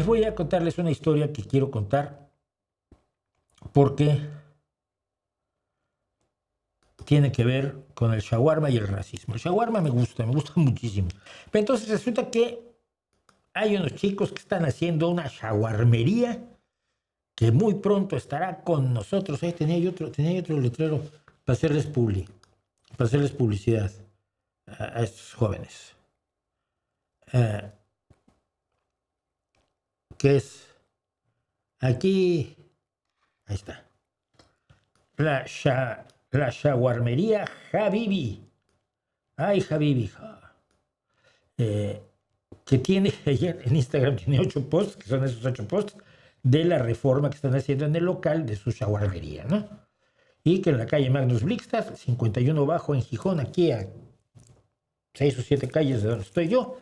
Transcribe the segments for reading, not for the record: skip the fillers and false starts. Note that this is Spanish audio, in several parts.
Voy a contarles una historia que quiero contar porque tiene que ver con el shawarma y el racismo. El shawarma me gusta muchísimo. Pero entonces resulta que hay unos chicos que están haciendo una shawarmería que muy pronto estará con nosotros. Ahí tenía otro letrero para hacerles publicidad a estos jóvenes. Que es aquí, ahí está, la shawarmería Habibi. Ay, Habibi. Que tiene, en Instagram tiene 8 posts, que son esos 8 posts, de la reforma que están haciendo en el local de su shawarmería, ¿no? Y que en la calle Magnus Blixtar, 51 Bajo, en Gijón, aquí a 6 o 7 calles de donde estoy yo,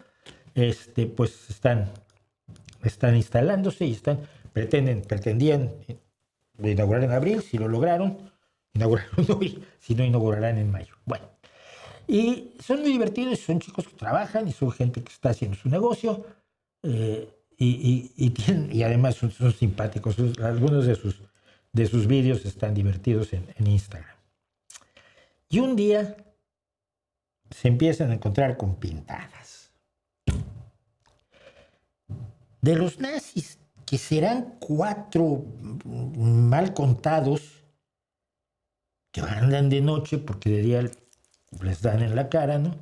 pues están instalándose y pretendían inaugurar en abril. Si lo lograron, inauguraron hoy, si no, inaugurarán en mayo. Bueno, y son muy divertidos, son chicos que trabajan y son gente que está haciendo su negocio, y además son simpáticos. Algunos de sus vídeos están divertidos en Instagram. Y un día se empiezan a encontrar con pintadas de los nazis, que serán 4 mal contados, que andan de noche porque de día les dan en la cara, ¿no?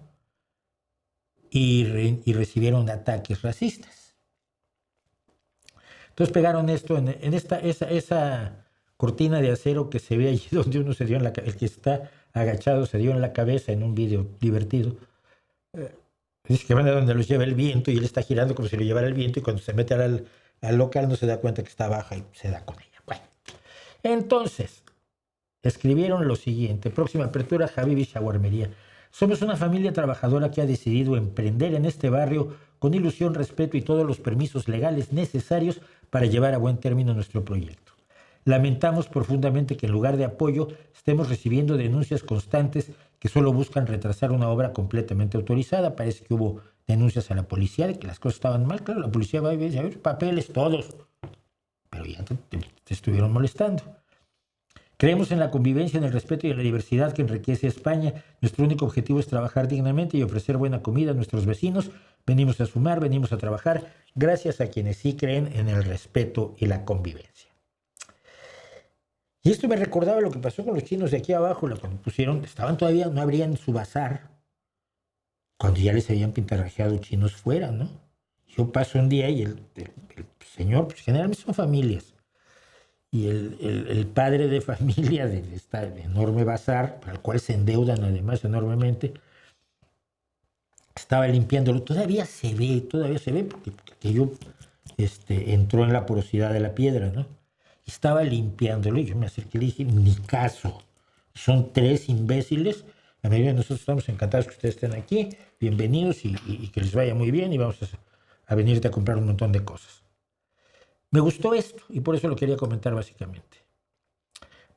Y recibieron ataques racistas. Entonces pegaron esto en esa cortina de acero que se ve allí donde uno se dio en la cabeza, el que está agachado se dio en la cabeza en un video divertido. Dice que van a donde los lleva el viento y él está girando como si lo llevara el viento, y cuando se mete al local no se da cuenta que está baja y se da con ella. Bueno, entonces escribieron lo siguiente: próxima apertura, Habibi Shawarmería. Somos una familia trabajadora que ha decidido emprender en este barrio con ilusión, respeto y todos los permisos legales necesarios para llevar a buen término nuestro proyecto. Lamentamos profundamente que en lugar de apoyo estemos recibiendo denuncias constantes que solo buscan retrasar una obra completamente autorizada. Parece que hubo denuncias a la policía de que las cosas estaban mal. Claro, la policía va y dice: a ver, papeles, todos. Pero ya te estuvieron molestando. Creemos en la convivencia, en el respeto y en la diversidad que enriquece a España. Nuestro único objetivo es trabajar dignamente y ofrecer buena comida a nuestros vecinos. Venimos a sumar, venimos a trabajar, gracias a quienes sí creen en el respeto y la convivencia. Y esto me recordaba lo que pasó con los chinos de aquí abajo, cuando estaban todavía, no abrían su bazar, cuando ya les habían pintarrajeado chinos fuera, ¿no? Yo paso un día y el señor, pues generalmente son familias, y el padre de familia de esta enorme bazar, para el cual se endeudan además enormemente, estaba limpiándolo. Todavía se ve, porque yo entró en la porosidad de la piedra, ¿no? Estaba limpiándolo y yo me acerqué y le dije: ni caso, son 3 imbéciles. La mayoría de nosotros estamos encantados que ustedes estén aquí, bienvenidos, y que les vaya muy bien, y vamos a venirte a comprar un montón de cosas. Me gustó esto y por eso lo quería comentar básicamente.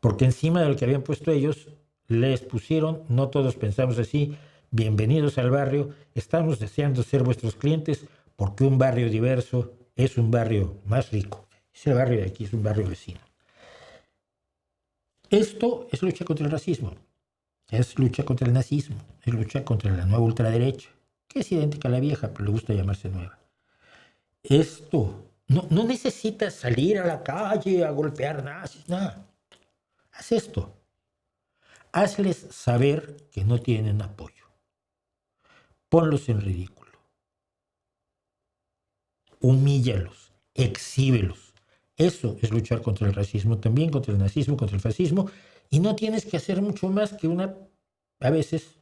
Porque encima de lo que habían puesto ellos, les pusieron: no todos pensamos así, bienvenidos al barrio, estamos deseando ser vuestros clientes porque un barrio diverso es un barrio más rico. Ese barrio de aquí es un barrio vecino. Esto es lucha contra el racismo, es lucha contra el nazismo, es lucha contra la nueva ultraderecha, que es idéntica a la vieja, pero le gusta llamarse nueva. Esto no necesitas salir a la calle a golpear nazis, nada. Haz esto. Hazles saber que no tienen apoyo. Ponlos en ridículo. Humíllalos, exhíbelos. Eso es luchar contra el racismo, también contra el nazismo, contra el fascismo, y no tienes que hacer mucho más que a veces,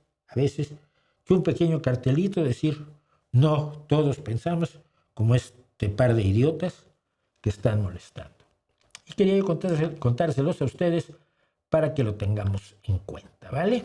que un pequeño cartelito, decir: no todos pensamos como este par de idiotas que están molestando. Y quería contárselos a ustedes para que lo tengamos en cuenta, ¿vale?